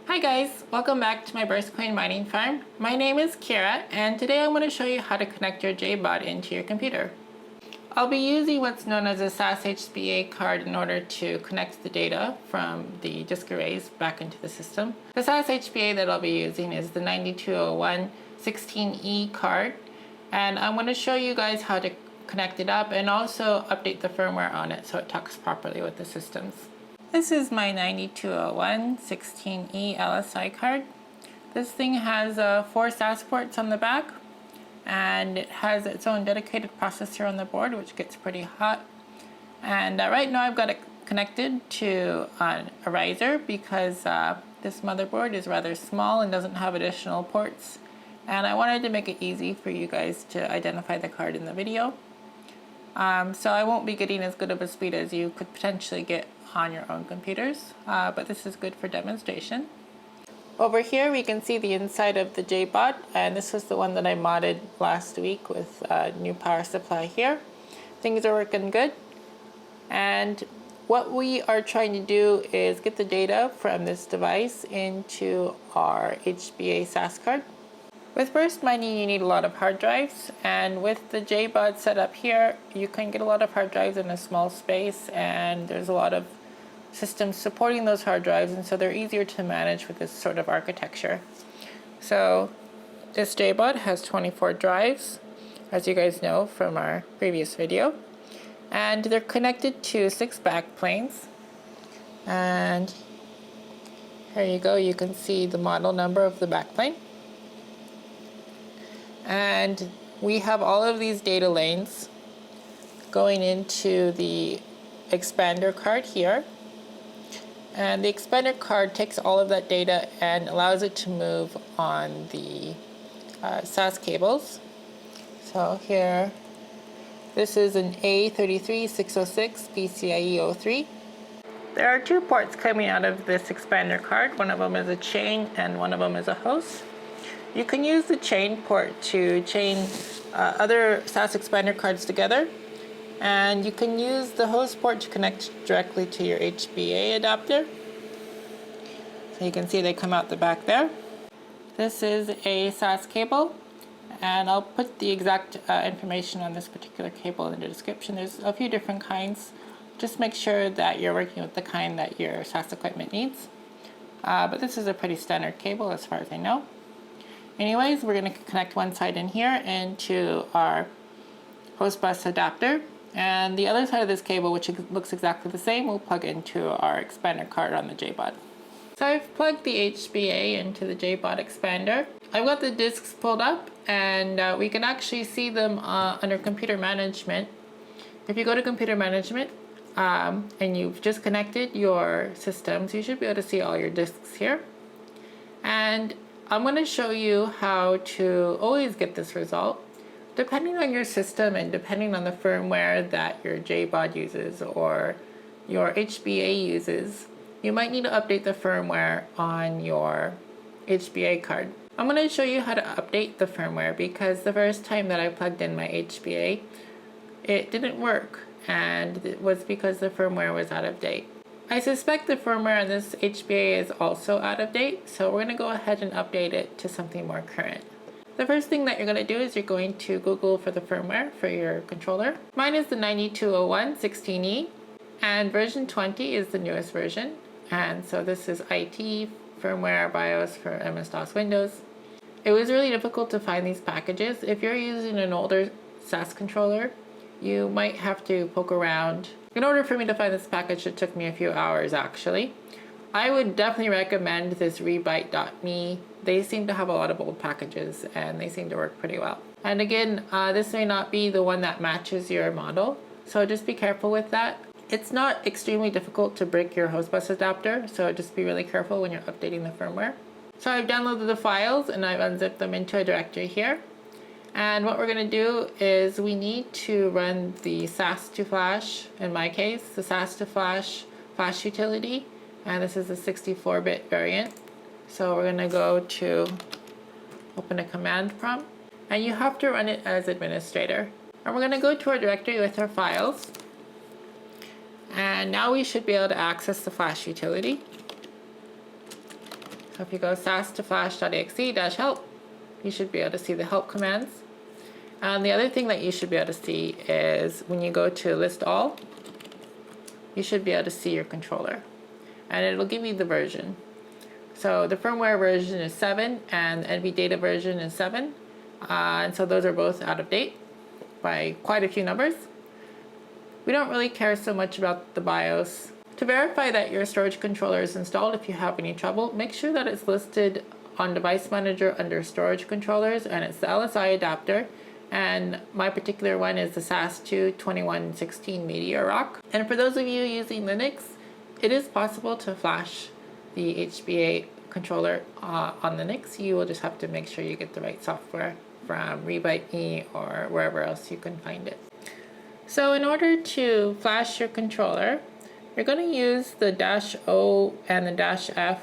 Hi guys, welcome back to my Burst Coin mining farm. My name is Kira and today I'm going to show you how to connect your JBOD into your computer. I'll be using what's known as a SAS HBA card in order to connect the data from the disk arrays back into the system. The SAS HBA that I'll be using is the 9201 16E card, and I'm going to show you guys how to connect it up and also update the firmware on it so it talks properly with the systems. This is my 9201 16E LSI card. This thing has 4 SAS ports on the back, and it has its own dedicated processor on the board, which gets pretty hot. And right now I've got it connected to a riser because this motherboard is rather small and doesn't have additional ports. And I wanted to make it easy for you guys to identify the card in the video. So I won't be getting as good of a speed as you could potentially get on your own computers, but this is good for demonstration. Over here we can see the inside of the JBOD, and this was the one that I modded last week with a new power supply here. Things are working good, and what we are trying to do is get the data from this device into our HBA SAS card. With burst mining you need a lot of hard drives, and with the JBOD setup here you can get a lot of hard drives in a small space, and there's a lot of systems supporting those hard drives, and so they're easier to manage with this sort of architecture. So this JBOD has 24 drives, as you guys know from our previous video, and they're connected to 6 backplanes. And here you go, you can see the model number of the backplane. And we have all of these data lanes going into the expander card here. And the expander card takes all of that data and allows it to move on the SAS cables. So here, this is an A33606 PCIe 03. There are 2 ports coming out of this expander card. One of them is a chain and one of them is a host. You can use the chain port to chain other SAS expander cards together, and you can use the host port to connect directly to your HBA adapter. So you can see they come out the back there. This is a SAS cable, and I'll put the exact information on this particular cable in the description. There's a few different kinds. Just make sure that you're working with the kind that your SAS equipment needs. But this is a pretty standard cable as far as I know. Anyways, we're going to connect one side in here into our host bus adapter, and the other side of this cable, which looks exactly the same, will plug into our expander card on the JBOD. So I've plugged the HBA into the JBOD expander. I've got the disks pulled up, and we can actually see them under computer management. If you go to computer management and you've just connected your systems, you should be able to see all your disks here. And I'm going to show you how to always get this result. Depending on your system and depending on the firmware that your JBOD uses or your HBA uses, you might need to update the firmware on your HBA card. I'm going to show you how to update the firmware because the first time that I plugged in my HBA, it didn't work, and it was because the firmware was out of date. I suspect the firmware on this HBA is also out of date, so we're going to go ahead and update it to something more current. The first thing that you're going to do is you're going to Google for the firmware for your controller. Mine is the 9201 16E, and version 20 is the newest version. And so this is IT, firmware, BIOS for MS-DOS Windows. It was really difficult to find these packages. If you're using an older SAS controller, you might have to poke around. In order for me to find this package, it took me a few hours actually. I would definitely recommend this rebyte.me. They seem to have a lot of old packages and they seem to work pretty well. And again, this may not be the one that matches your model, so just be careful with that. It's not extremely difficult to break your host bus adapter, so just be really careful when you're updating the firmware. So I've downloaded the files and I've unzipped them into a directory here. And what we're going to do is we need to run the SAS to Flash, in my case, the SAS to Flash flash utility, and this is a 64-bit variant. So we're going to go to open a command prompt, and you have to run it as administrator. And we're going to go to our directory with our files, and now we should be able to access the flash utility. So if you go SAS to flash.exe-help, you should be able to see the help commands. And the other thing that you should be able to see is when you go to list all, you should be able to see your controller. And it'll give you the version. So the firmware version is 7 and the NV data version is 7. And so those are both out of date by quite a few numbers. We don't really care so much about the BIOS. To verify that your storage controller is installed, if you have any trouble, make sure that it's listed on Device Manager under Storage Controllers, and it's the LSI adapter. And my particular one is the SAS2 2116 Meteor Rock. And for those of you using Linux, it is possible to flash the HBA controller on Linux. You will just have to make sure you get the right software from rebyte.me or wherever else you can find it. So in order to flash your controller, you're going to use the -O and the -F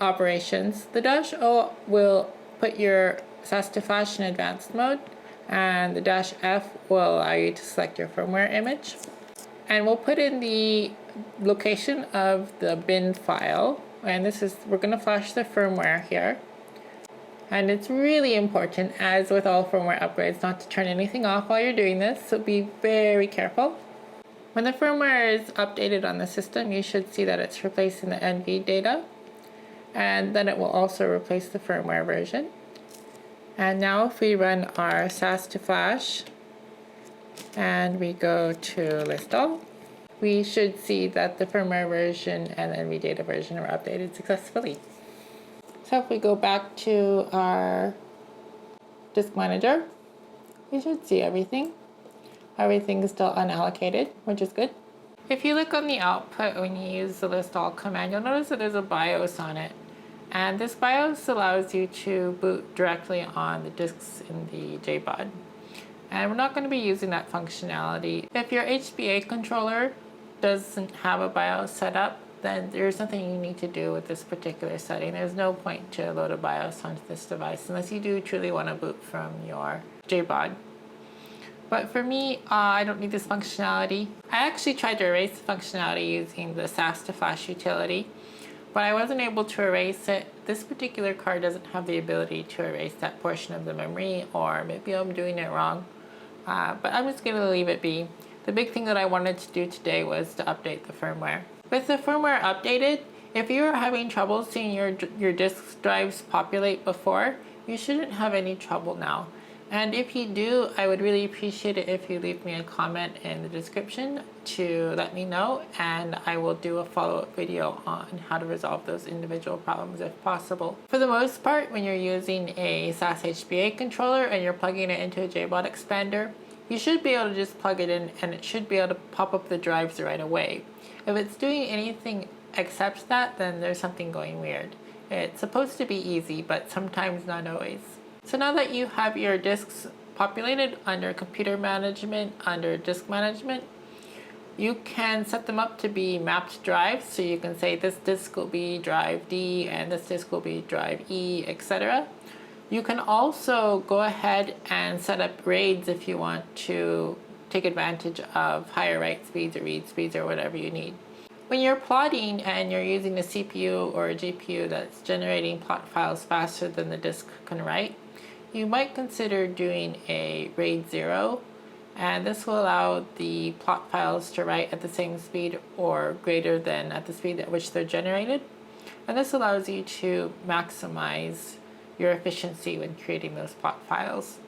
operations. The -O will put your SAS to flash in advanced mode, and the -F will allow you to select your firmware image. And we'll put in the location of the bin file, and we're going to flash the firmware here. And it's really important, as with all firmware upgrades, not to turn anything off while you're doing this, so be very careful. When the firmware is updated on the system, you should see that it's replacing the NV data, and then it will also replace the firmware version. And now if we run our SAS to flash and we go to list all, we should see that the firmware version and the NV data version are updated successfully. So if we go back to our disk manager, we should see everything. Everything is still unallocated, which is good. If you look on the output when you use the list all command, you'll notice that there's a BIOS on it. And this BIOS allows you to boot directly on the disks in the JBOD. And we're not going to be using that functionality. If your HBA controller doesn't have a BIOS set up, then there's nothing you need to do with this particular setting. There's no point to load a BIOS onto this device unless you do truly want to boot from your JBOD. But for me, I don't need this functionality. I actually tried to erase the functionality using the SAS to flash utility, but I wasn't able to erase it. This particular card doesn't have the ability to erase that portion of the memory, or maybe I'm doing it wrong. But I'm just gonna leave it be. The big thing that I wanted to do today was to update the firmware. With the firmware updated, if you were having trouble seeing your disk drives populate before, you shouldn't have any trouble now. And if you do, I would really appreciate it if you leave me a comment in the description to let me know, and I will do a follow-up video on how to resolve those individual problems if possible. For the most part, when you're using a SAS HBA controller and you're plugging it into a JBOD expander, you should be able to just plug it in and it should be able to pop up the drives right away. If it's doing anything except that, then there's something going weird. It's supposed to be easy, but sometimes not always. So now that you have your disks populated under computer management, under disk management, you can set them up to be mapped drives. So you can say this disk will be drive D and this disk will be drive E, etc. You can also go ahead and set up RAIDs if you want to take advantage of higher write speeds or read speeds or whatever you need. When you're plotting and you're using a CPU or a GPU that's generating plot files faster than the disk can write, you might consider doing a RAID 0, and this will allow the plot files to write at the same speed or greater than at the speed at which they're generated. And this allows you to maximize your efficiency when creating those plot files.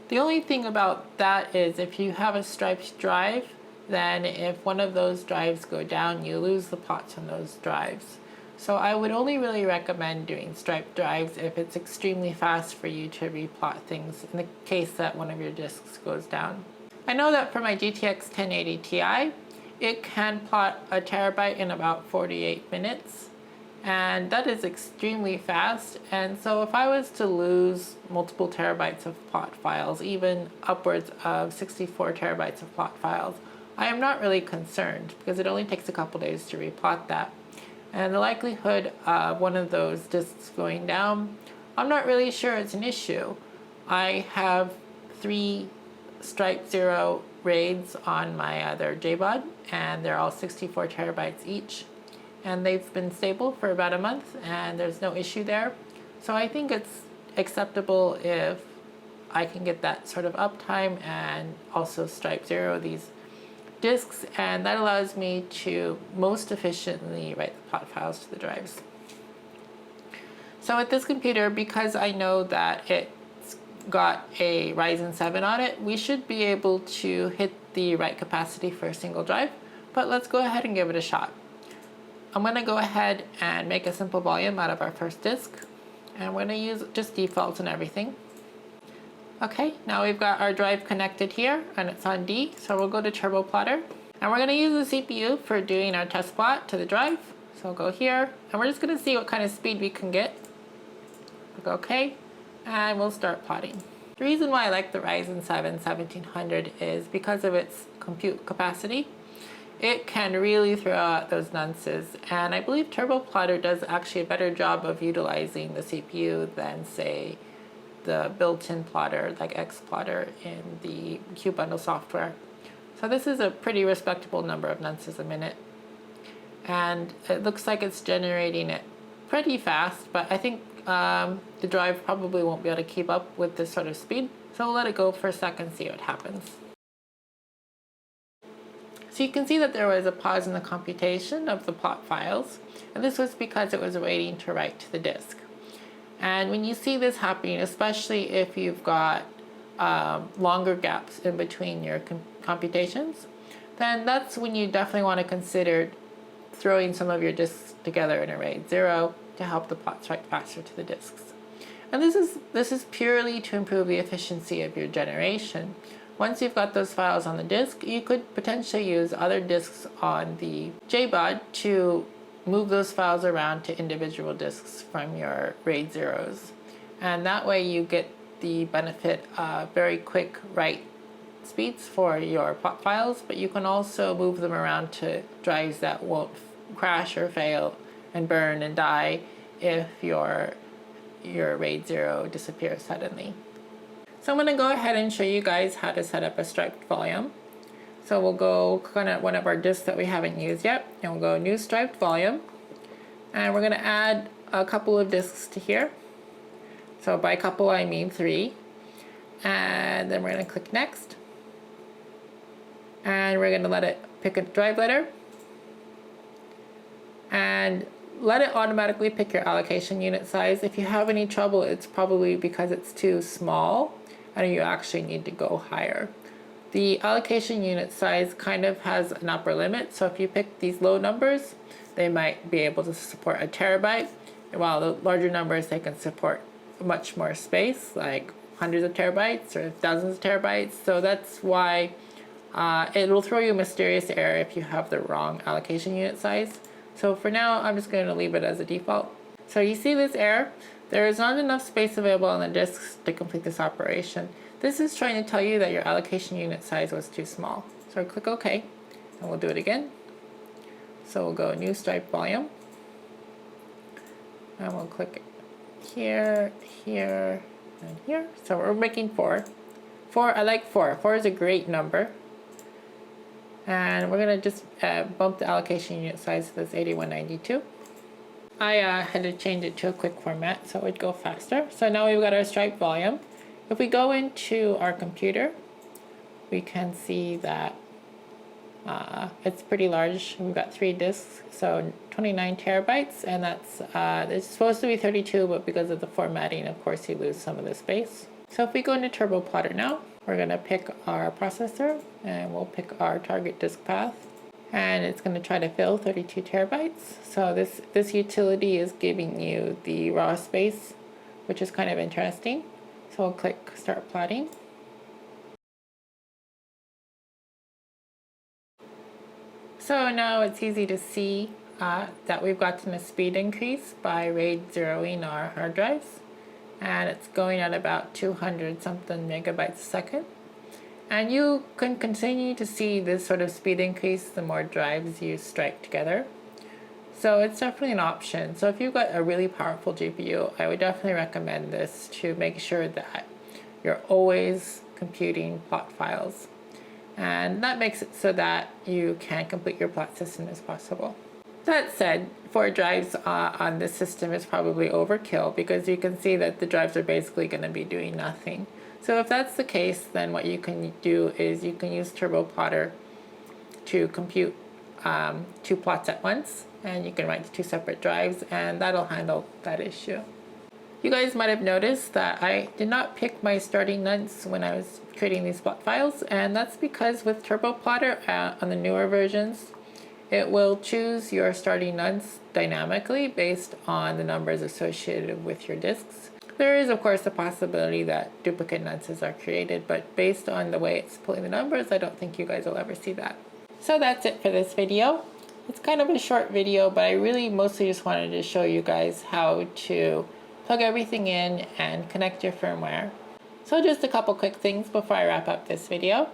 The only thing about that is if you have a striped drive, then if one of those drives go down, you lose the plots on those drives. So I would only really recommend doing striped drives if it's extremely fast for you to replot things in the case that one of your disks goes down. I know that for my GTX 1080 Ti, it can plot a terabyte in about 48 minutes, and that is extremely fast. And so if I was to lose multiple terabytes of plot files, even upwards of 64 terabytes of plot files, I am not really concerned because it only takes a couple days to replot that. And the likelihood of one of those disks going down, I'm not really sure it's an issue. I have 3 Stripe 0 RAIDs on my other JBOD, and they're all 64 terabytes each. and they've been stable for about a month, and there's no issue there. So I think it's acceptable if I can get that sort of uptime and also stripe zero these disks, and that allows me to most efficiently write the plot files to the drives. So with this computer, because I know that it's got a Ryzen 7 on it, we should be able to hit the write capacity for a single drive, but let's go ahead and give it a shot. I'm going to go ahead and make a simple volume out of our first disk, and we're going to use just defaults and everything. Okay, now we've got our drive connected here, and it's on D, so we'll go to Turbo Plotter, and we're going to use the CPU for doing our test plot to the drive. So we'll go here, and we're just going to see what kind of speed we can get. Click OK, and we'll start plotting. The reason why I like the Ryzen 7 1700 is because of its compute capacity. It can really throw out those nonces, and I believe Turbo Plotter does actually a better job of utilizing the CPU than, say, the built-in plotter like XPlotter in the QBundle software. So this is a pretty respectable number of nonces a minute, and it looks like it's generating it pretty fast, but I think the drive probably won't be able to keep up with this sort of speed, so we'll let it go for a second, see what happens. So you can see that there was a pause in the computation of the plot files, and this was because it was waiting to write to the disk. And when you see this happening, especially if you've got longer gaps in between your computations, then that's when you definitely want to consider throwing some of your disks together in a RAID 0 to help the plots write faster to the disks. And this is purely to improve the efficiency of your generation. Once you've got those files on the disk, you could potentially use other disks on the JBOD to move those files around to individual disks from your RAID 0s. And that way you get the benefit of very quick write speeds for your plot files, but you can also move them around to drives that won't crash or fail and burn and die if your RAID 0 disappears suddenly. So I'm going to go ahead and show you guys how to set up a striped volume. So we'll go click on one of our disks that we haven't used yet, and we'll go New Striped Volume. And we're going to add a couple of disks to here. So by couple, I mean 3. And then we're going to click Next. And we're going to let it pick a drive letter. And let it automatically pick your allocation unit size. If you have any trouble, it's probably because it's too small and you actually need to go higher. The allocation unit size kind of has an upper limit, so if you pick these low numbers, they might be able to support a terabyte, while the larger numbers, they can support much more space, like hundreds of terabytes or dozens of terabytes. So that's why it'll throw you a mysterious error if you have the wrong allocation unit size. So for now, I'm just going to leave it as a default. So you see this error? There is not enough space available on the disks to complete this operation. This is trying to tell you that your allocation unit size was too small. So click OK, and we'll do it again. So we'll go New Striped Volume, and we'll click here, here, and here. So we're making 4. I like 4. 4 is a great number. And we're going to just bump the allocation unit size to this 8192. I had to change it to a quick format so it would go faster. So now we've got our striped volume. If we go into our computer, we can see that it's pretty large. We've got 3 disks, so 29 terabytes, and that's it's supposed to be 32, but because of the formatting, of course, you lose some of the space. So if we go into Turbo Plotter now, we're going to pick our processor, and we'll pick our target disk path, and it's going to try to fill 32 terabytes. So this utility is giving you the raw space, which is kind of interesting. So we'll click Start Plotting. So now it's easy to see that we've gotten a speed increase by RAID 0ing our hard drives, and it's going at about 200 something megabytes a second. And you can continue to see this sort of speed increase the more drives you stripe together. So it's definitely an option. So if you've got a really powerful GPU, I would definitely recommend this to make sure that you're always computing plot files. And that makes it so that you can complete your plot system as possible. That said, 4 drives on this system is probably overkill because you can see that the drives are basically going to be doing nothing. So if that's the case, then what you can do is you can use TurboPlotter to compute 2 plots at once, and you can write to 2 separate drives, and that'll handle that issue. You guys might have noticed that I did not pick my starting nonce when I was creating these plot files, and that's because with TurboPlotter on the newer versions, it will choose your starting nonce dynamically based on the numbers associated with your disks. There is, of course, the possibility that duplicate nonces are created, but based on the way it's pulling the numbers, I don't think you guys will ever see that. So that's it for this video. It's kind of a short video, but I really mostly just wanted to show you guys how to plug everything in and connect your firmware. So just a couple quick things before I wrap up this video.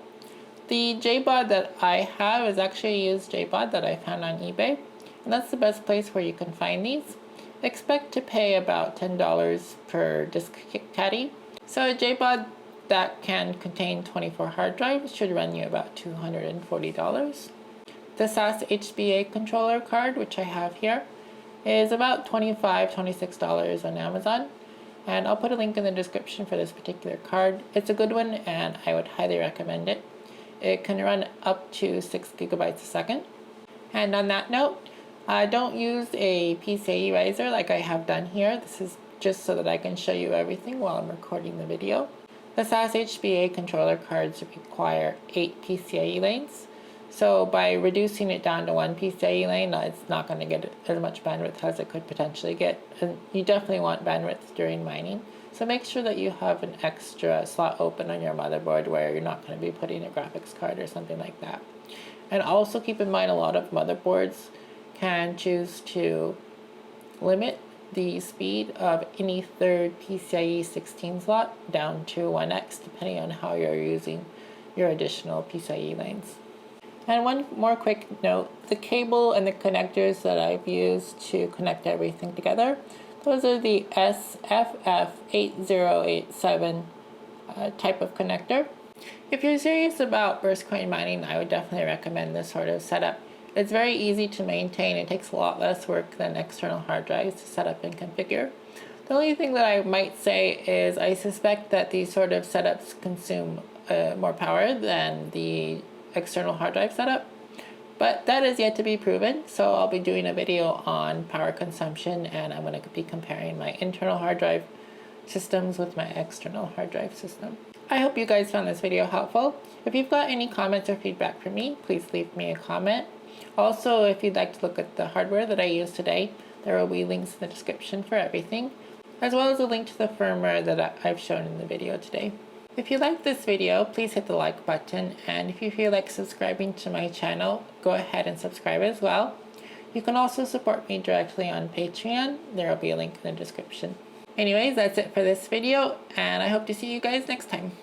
The JBOD that I have is actually a used JBOD that I found on eBay, and that's the best place where you can find these. Expect to pay about $10 per disk caddy. So a JBOD that can contain 24 hard drives should run you about $240. The SAS HBA controller card, which I have here, is about $25–26 on Amazon, and I'll put a link in the description for this particular card. It's a good one and I would highly recommend it. It can run up to 6 gigabytes a second. And on that note, don't use a PCIe riser like I have done here. This is just so that I can show you everything while I'm recording the video. The SAS HBA controller cards require 8 PCIe lanes. So by reducing it down to 1 PCIe lane, it's not going to get as much bandwidth as it could potentially get. And you definitely want bandwidth during mining. So make sure that you have an extra slot open on your motherboard where you're not going to be putting a graphics card or something like that. And also keep in mind a lot of motherboards can choose to limit the speed of any third PCIe 16 slot down to 1x depending on how you're using your additional PCIe lanes. And one more quick note, the cable and the connectors that I've used to connect everything together, those are the SFF8087 type of connector. If you're serious about burst coin mining, I would definitely recommend this sort of setup. It's very easy to maintain. It takes a lot less work than external hard drives to set up and configure. The only thing that I might say is I suspect that these sort of setups consume more power than the external hard drive setup, but that is yet to be proven. So I'll be doing a video on power consumption, and I'm going to be comparing my internal hard drive systems with my external hard drive system. I hope you guys found this video helpful. If you've got any comments or feedback for me, please leave me a comment. Also, if you'd like to look at the hardware that I used today, there will be links in the description for everything, as well as a link to the firmware that I've shown in the video today. If you liked this video, please hit the like button, and if you feel like subscribing to my channel, go ahead and subscribe as well. You can also support me directly on Patreon. There will be a link in the description. Anyways, that's it for this video, and I hope to see you guys next time.